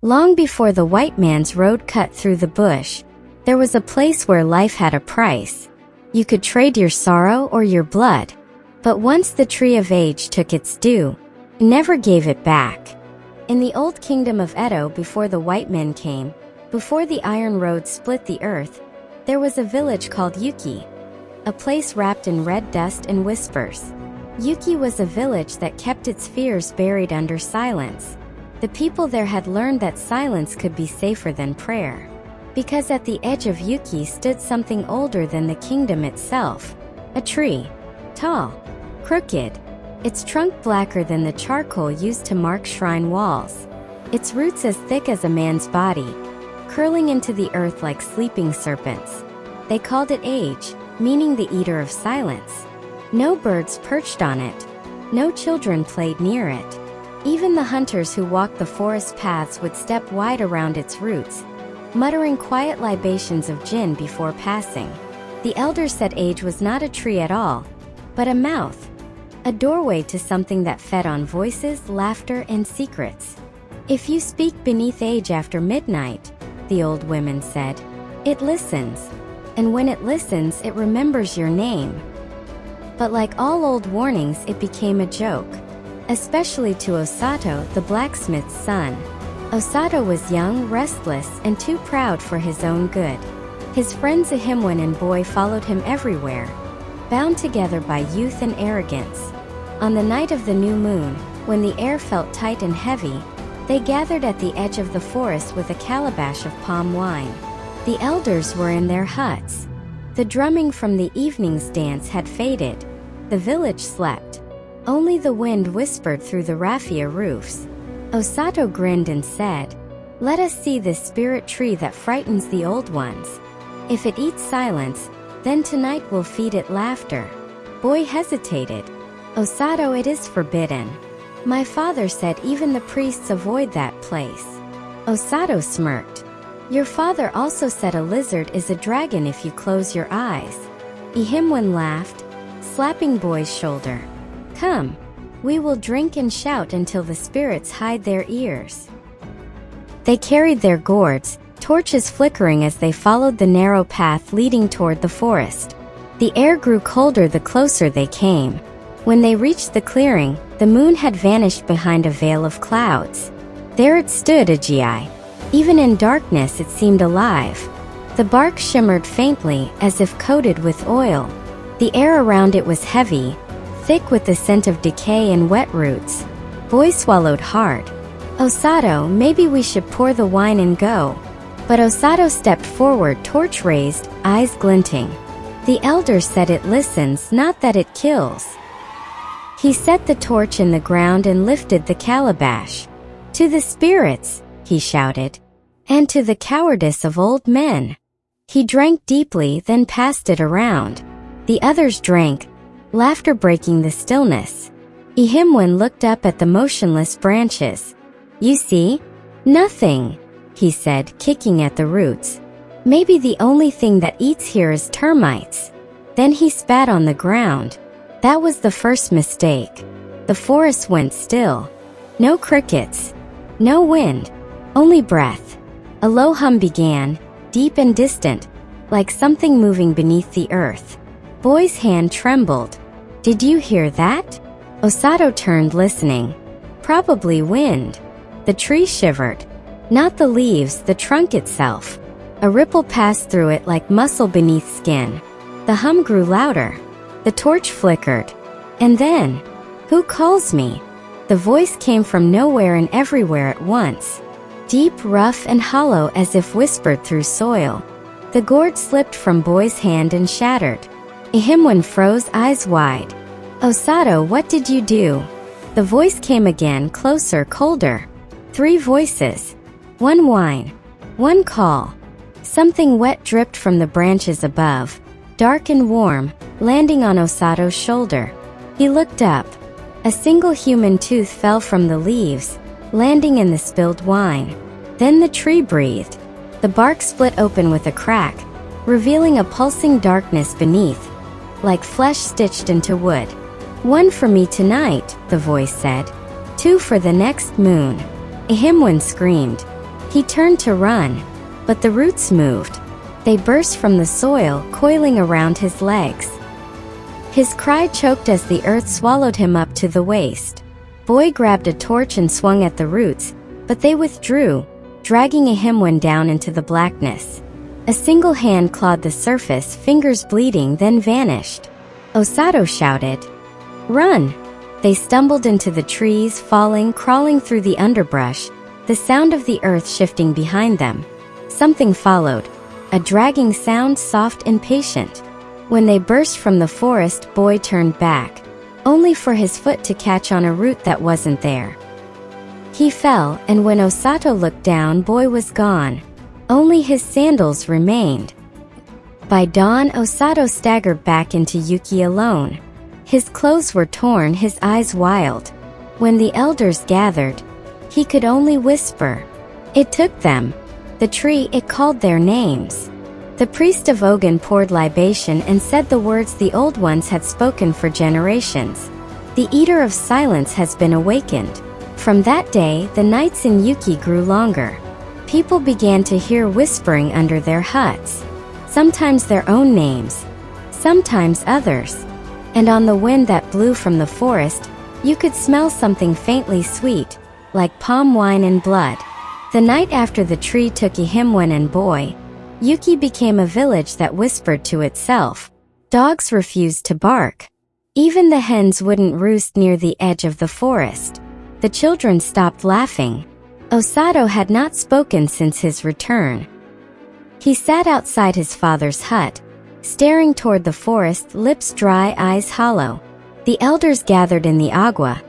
Long before the white man's road cut through the bush, there was a place where life had a price. You could trade your sorrow or your blood. But once the Tree of Aje took its due, it never gave it back. In the old kingdom of Edo, before the white men came, before the iron road split the earth, there was a village called Yuki, a place wrapped in red dust and whispers. Yuki was a village that kept its fears buried under silence. The people there had learned that silence could be safer than prayer. Because at the edge of Yuki stood something older than the kingdom itself, a tree. Tall, crooked, its trunk blacker than the charcoal used to mark shrine walls, its roots as thick as a man's body, curling into the earth like sleeping serpents. They called it Aje, meaning the eater of silence. No birds perched on it. No children played near it. Even the hunters who walked the forest paths would step wide around its roots, muttering quiet libations of gin before passing. The elders said Aje was not a tree at all, but a mouth, a doorway to something that fed on voices, laughter, and secrets. If you speak beneath Aje after midnight, the old women said, it listens, and when it listens, it remembers your name. But like all old warnings, it became a joke, especially to Osato, the blacksmith's son. Osato was young, restless, and too proud for his own good. His friends Ahimwan and Boy followed him everywhere, bound together by youth and arrogance. On the night of the new moon, when the air felt tight and heavy, they gathered at the edge of the forest with a calabash of palm wine. The elders were in their huts. The drumming from the evening's dance had faded. The village slept. Only the wind whispered through the raffia roofs. Osato grinned and said, let us see this spirit tree that frightens the old ones. If it eats silence, then tonight we'll feed it laughter. Boy hesitated. Osato, it is forbidden. My father said even the priests avoid that place. Osato smirked. Your father also said a lizard is a dragon if you close your eyes. Ihimwan laughed, slapping Boy's shoulder. Come, we will drink and shout until the spirits hide their ears. They carried their gourds, torches flickering as they followed the narrow path leading toward the forest. The air grew colder the closer they came. When they reached the clearing, the moon had vanished behind a veil of clouds. There it stood, Aje. Even in darkness it seemed alive. The bark shimmered faintly, as if coated with oil. The air around it was heavy, thick with the scent of decay and wet roots. Boy swallowed hard. Osato, maybe we should pour the wine and go. But Osato stepped forward, torch raised, eyes glinting. The elders said it listens, not that it kills. He set the torch in the ground and lifted the calabash. To the spirits, he shouted, and to the cowardice of old men. He drank deeply, then passed it around. The others drank, laughter breaking the stillness. Ihimwan looked up at the motionless branches. You see? Nothing, he said, kicking at the roots. Maybe the only thing that eats here is termites. Then he spat on the ground. That was the first mistake. The forest went still. No crickets. No wind. Only breath. A low hum began, deep and distant, like something moving beneath the earth. Boy's hand trembled. Did you hear that? Osato turned, listening. Probably wind. The tree shivered. Not the leaves, the trunk itself. A ripple passed through it like muscle beneath skin. The hum grew louder. The torch flickered. And then, who calls me? The voice came from nowhere and everywhere at once. Deep, rough, and hollow, as if whispered through soil. The gourd slipped from Boy's hand and shattered. Ihimwan froze, eyes wide. Osato, what did you do? The voice came again, closer, colder. 3 voices. 1 whine. 1 call. Something wet dripped from the branches above, dark and warm, landing on Osato's shoulder. He looked up. A single human tooth fell from the leaves, landing in the spilled wine. Then the tree breathed. The bark split open with a crack, revealing a pulsing darkness beneath, like flesh stitched into wood. 1 for me tonight, the voice said. 2 for the next moon. Ihimwan screamed. He turned to run, but the roots moved. They burst from the soil, coiling around his legs. His cry choked as the earth swallowed him up to the waist. Boy grabbed a torch and swung at the roots, but they withdrew, dragging a himwen down into the blackness. A single hand clawed the surface, fingers bleeding, then vanished. Osato shouted, "Run!" They stumbled into the trees, falling, crawling through the underbrush, the sound of the earth shifting behind them. Something followed, a dragging sound, soft and patient. When they burst from the forest, Boy turned back, only for his foot to catch on a root that wasn't there. He fell, and when Osato looked down, Boy was gone. Only his sandals remained. By dawn, Osato staggered back into Yuki alone. His clothes were torn, his eyes wild. When the elders gathered, he could only whisper. It took them. The tree, it called their names. The priest of Ogun poured libation and said the words the old ones had spoken for generations. The eater of silence has been awakened. From that day, the nights in Yuki grew longer. People began to hear whispering under their huts. Sometimes their own names, sometimes others. And on the wind that blew from the forest, you could smell something faintly sweet, like palm wine and blood. The night after the tree took Ihimwen and Boy, Yuki became a village that whispered to itself. Dogs refused to bark. Even the hens wouldn't roost near the edge of the forest. The children stopped laughing. Osato had not spoken since his return. He sat outside his father's hut, staring toward the forest, lips dry, eyes hollow. The elders gathered in the agua,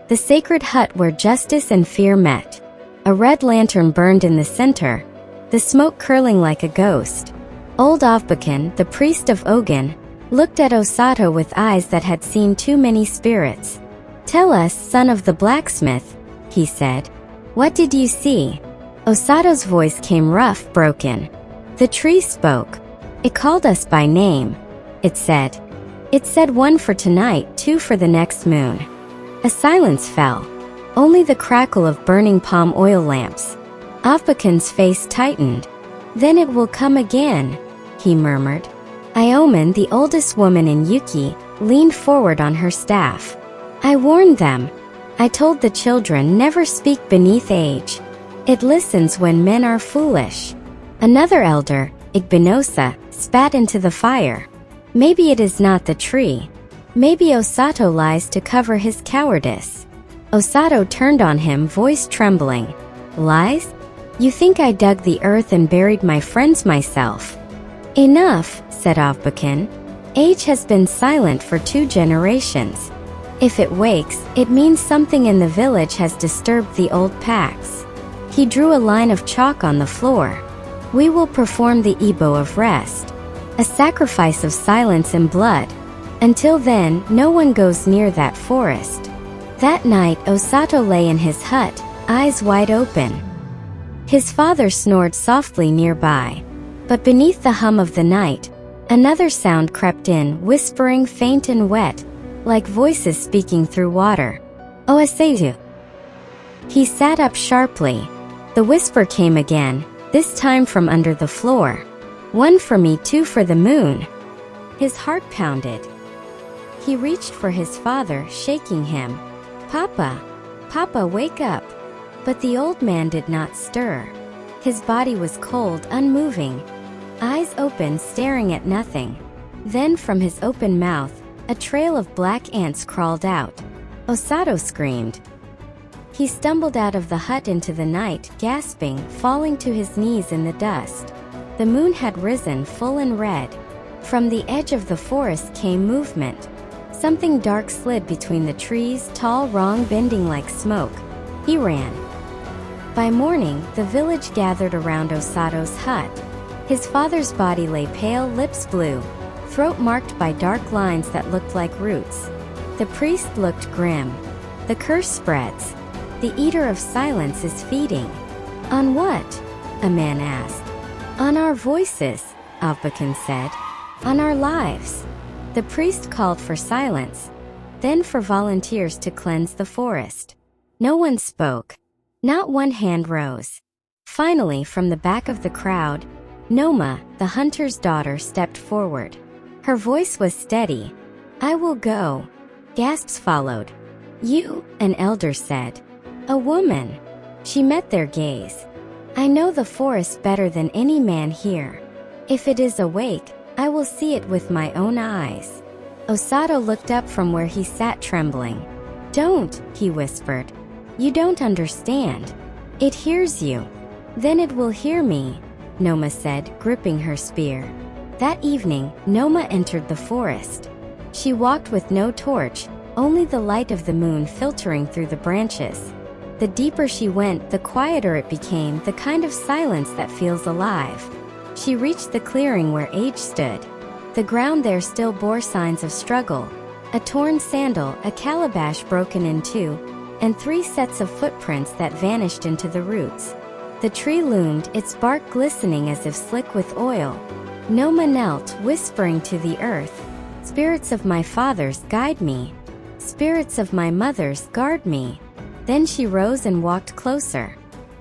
the sacred hut where justice and fear met. A red lantern burned in the center, the smoke curling like a ghost. Old Avbakan, the priest of Ogun, looked at Osato with eyes that had seen too many spirits. "Tell us, son of the blacksmith," he said. "What did you see?" Osato's voice came rough, broken. The tree spoke. It called us by name. It said, one for tonight, two for the next moon. A silence fell. Only the crackle of burning palm oil lamps. Avbakan's face tightened. "Then it will come again," he murmured. Iomen, the oldest woman in Yuki, leaned forward on her staff. "I warned them. I told the children never speak beneath age. It listens when men are foolish." Another elder, Igbinosa, spat into the fire. "Maybe it is not the tree. Maybe Osato lies to cover his cowardice." Osato turned on him, voice trembling. "Lies? You think I dug the earth and buried my friends myself?" "Enough," said Avbakan. "Age has been silent for 2 generations. If it wakes, it means something in the village has disturbed the old pacts." He drew a line of chalk on the floor. "We will perform the Ibo of rest, a sacrifice of silence and blood. Until then, no one goes near that forest." That night, Osato lay in his hut, eyes wide open. His father snored softly nearby. But beneath the hum of the night, another sound crept in, whispering, faint and wet, like voices speaking through water. "Oaseju." He sat up sharply. The whisper came again, this time from under the floor. "One for me, two for the moon." His heart pounded. He reached for his father, shaking him. "Papa, Papa, wake up." But the old man did not stir. His body was cold, unmoving, eyes open, staring at nothing. Then from his open mouth, a trail of black ants crawled out. Osato screamed. He stumbled out of the hut into the night, gasping, falling to his knees in the dust. The moon had risen, full and red. From the edge of the forest came movement. Something dark slid between the trees, tall, wrong, bending like smoke. He ran. By morning, the village gathered around Osato's hut. His father's body lay pale, lips blue, throat marked by dark lines that looked like roots. The priest looked grim. "The curse spreads. The eater of silence is feeding." "On what?" a man asked. "On our voices," Avbakan said. "On our lives." The priest called for silence, then for volunteers to cleanse the forest. No one spoke. Not one hand rose. Finally, from the back of the crowd, Noma, the hunter's daughter, stepped forward. Her voice was steady. "I will go." Gasps followed. "You," an elder said. "A woman." She met their gaze. "I know the forest better than any man here. If it is awake, I will see it with my own eyes." Osato looked up from where he sat trembling. "Don't," he whispered. "You don't understand. It hears you." "Then it will hear me," Noma said, gripping her spear. That evening, Noma entered the forest. She walked with no torch, only the light of the moon filtering through the branches. The deeper she went, the quieter it became, the kind of silence that feels alive. She reached the clearing where Aje stood. The ground there still bore signs of struggle: a torn sandal, a calabash broken in two, and 3 sets of footprints that vanished into the roots. The tree loomed, its bark glistening as if slick with oil. Noma knelt, whispering to the earth, "Spirits of my fathers, guide me. Spirits of my mothers, guard me." Then she rose and walked closer.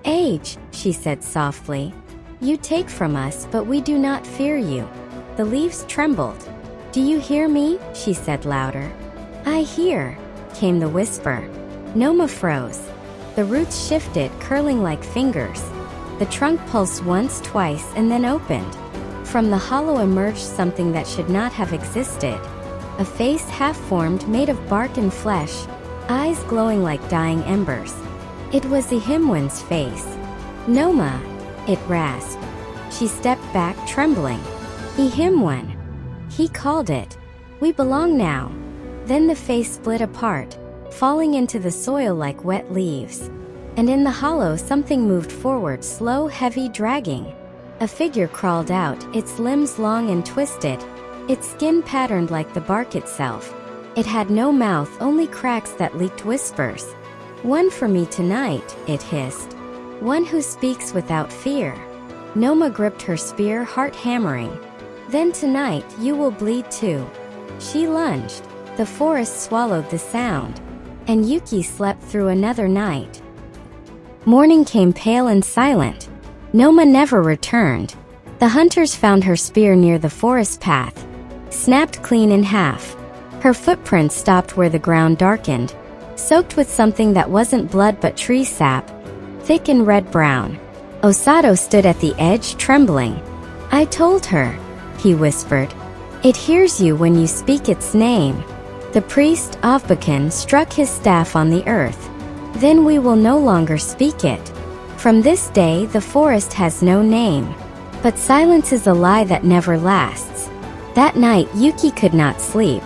"Aje," she said softly, "you take from us, but we do not fear you." The leaves trembled. "Do you hear me?" she said louder. "I hear," came the whisper. Noma froze. The roots shifted, curling like fingers. The trunk pulsed once, twice, and then opened. From the hollow emerged something that should not have existed. A face half-formed, made of bark and flesh, eyes glowing like dying embers. It was Ihimwen's face. "Noma," it rasped. She stepped back, trembling. "Ihimwen." He called it. "We belong now." Then the face split apart, falling into the soil like wet leaves. And in the hollow something moved forward, slow, heavy, dragging. A figure crawled out, its limbs long and twisted, its skin patterned like the bark itself. It had no mouth, only cracks that leaked whispers. "One for me tonight," it hissed. "One who speaks without fear." Noma gripped her spear, heart hammering. "Then tonight you will bleed too." She lunged. The forest swallowed the sound. And Yuki slept through another night. Morning came pale and silent. Noma never returned. The hunters found her spear near the forest path, snapped clean in half. Her footprints stopped where the ground darkened, soaked with something that wasn't blood but tree sap, thick and red-brown. Osato stood at the edge, trembling. "I told her," he whispered. "It hears you when you speak its name." The priest, Avbakan, struck his staff on the earth. "Then we will no longer speak it. From this day the forest has no name." But silence is a lie that never lasts. That night Yuki could not sleep.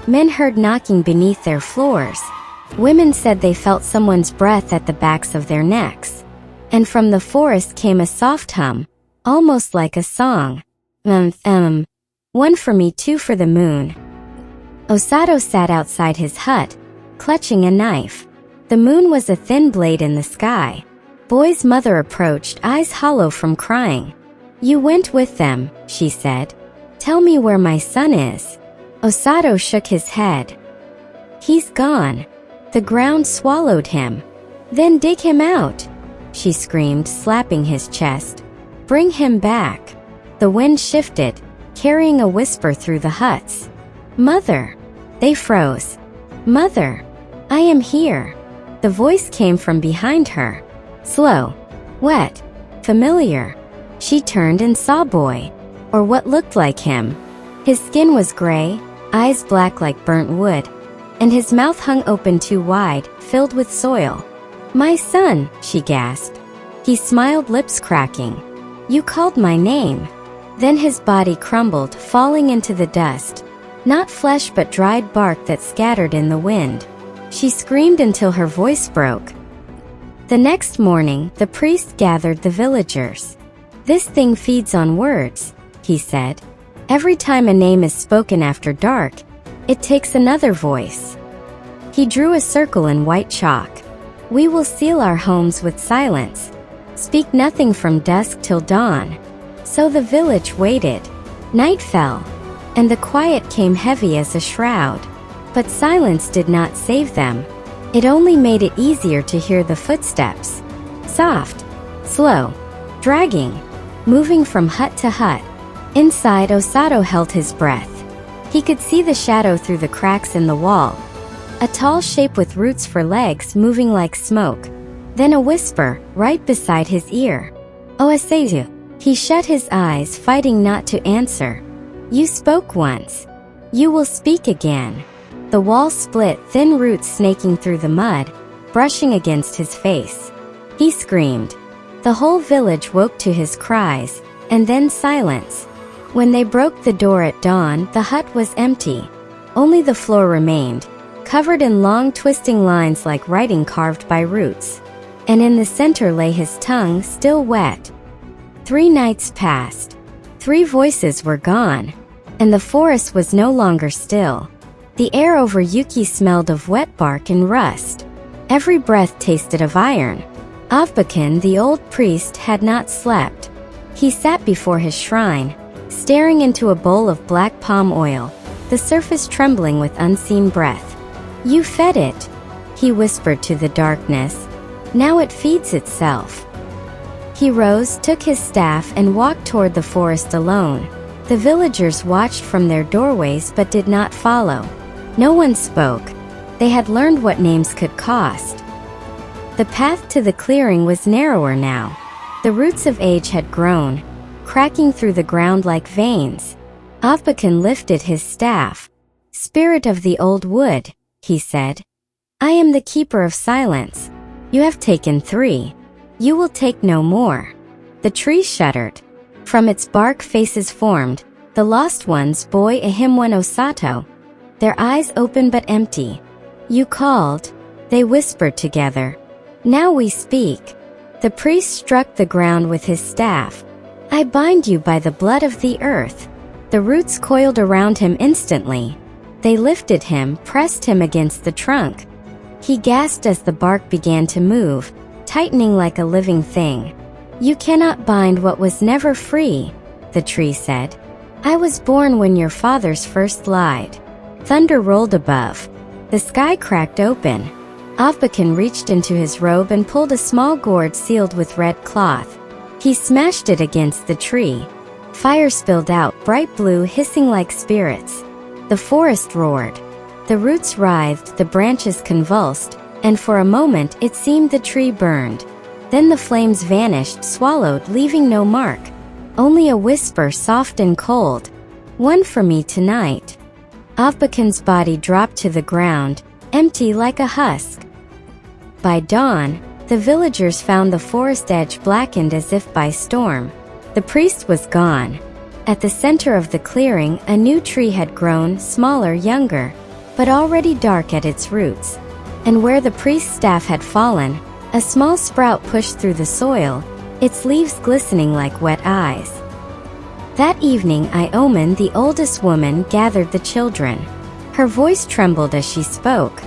Men heard knocking beneath their floors. Women said they felt someone's breath at the backs of their necks. And from the forest came a soft hum, almost like a song. One for me, two for the moon." Osato sat outside his hut, clutching a knife. The moon was a thin blade in the sky. Boy's mother approached, eyes hollow from crying. "You went with them," she said. "Tell me where my son is." Osato shook his head. "He's gone. The ground swallowed him." "Then dig him out," she screamed, slapping his chest. "Bring him back." The wind shifted, carrying a whisper through the huts. "Mother." They froze. "Mother, I am here." The voice came from behind her. Slow, wet, familiar. She turned and saw Boy, or what looked like him. His skin was gray, eyes black like burnt wood, and his mouth hung open too wide, filled with soil. "My son," she gasped. He smiled, lips cracking. "You called my name." Then his body crumbled, falling into the dust. Not flesh but dried bark that scattered in the wind. She screamed until her voice broke. The next morning, the priest gathered the villagers. "This thing feeds on words," he said. "Every time a name is spoken after dark, it takes another voice." He drew a circle in white chalk. "We will seal our homes with silence. Speak nothing from dusk till dawn." So the village waited. Night fell, and the quiet came heavy as a shroud. But silence did not save them. It only made it easier to hear the footsteps. Soft, slow, dragging, moving from hut to hut. Inside, Osato held his breath. He could see the shadow through the cracks in the wall. A tall shape with roots for legs moving like smoke. Then a whisper, right beside his ear. Osato. He shut his eyes, fighting not to answer. You spoke once. You will speak again. The wall split, thin roots snaking through the mud, brushing against his face. He screamed. The whole village woke to his cries, and then silence. When they broke the door at dawn, the hut was empty. Only the floor remained, covered in long twisting lines like writing carved by roots. And in the center lay his tongue, still wet. 3 nights passed. 3 voices were gone. And the forest was no longer still. The air over Yuki smelled of wet bark and rust. Every breath tasted of iron. Avbakan, the old priest, had not slept. He sat before his shrine, staring into a bowl of black palm oil, the surface trembling with unseen breath. You fed it, he whispered to the darkness. Now it feeds itself. He rose, took his staff, and walked toward the forest alone. The villagers watched from their doorways but did not follow. No one spoke. They had learned what names could cost. The path to the clearing was narrower now. The roots of age had grown, cracking through the ground like veins. Avbakan lifted his staff. Spirit of the old wood, he said. I am the keeper of silence. You have taken 3. You will take no more. The tree shuddered. From its bark faces formed, the lost ones, boy Ahimwan Osato. Their eyes open but empty. You called, they whispered together. Now we speak. The priest struck the ground with his staff. I bind you by the blood of the earth. The roots coiled around him instantly. They lifted him, pressed him against the trunk. He gasped as the bark began to move, tightening like a living thing. You cannot bind what was never free, the tree said. I was born when your fathers first lied. Thunder rolled above. The sky cracked open. Avbakan reached into his robe and pulled a small gourd sealed with red cloth. He smashed it against the tree. Fire spilled out, bright blue, hissing like spirits. The forest roared. The roots writhed, the branches convulsed, and for a moment it seemed the tree burned. Then the flames vanished, swallowed, leaving no mark. Only a whisper, soft and cold. One for me tonight. Avbakan's body dropped to the ground, empty like a husk. By dawn, the villagers found the forest edge blackened as if by storm. The priest was gone. At the center of the clearing, a new tree had grown, smaller, younger, but already dark at its roots. And where the priest's staff had fallen, a small sprout pushed through the soil, its leaves glistening like wet eyes. That evening, Iomen, the oldest woman, gathered the children. Her voice trembled as she spoke.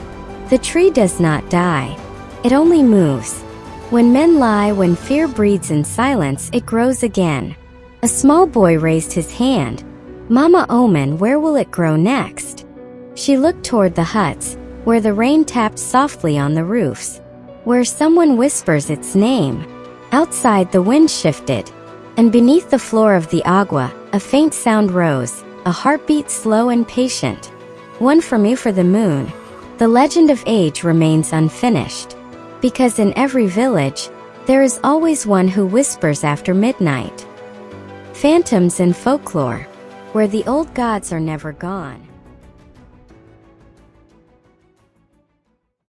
The tree does not die. It only moves. When men lie, when fear breeds in silence, it grows again. A small boy raised his hand. Mama Omen, where will it grow next? She looked toward the huts, where the rain tapped softly on the roofs, where someone whispers its name. Outside, the wind shifted, and beneath the floor of the agua, a faint sound rose, a heartbeat slow and patient. One for me for the moon. The legend of age remains unfinished, because in every village, there is always one who whispers after midnight. Phantoms and Folklore, where the old gods are never gone.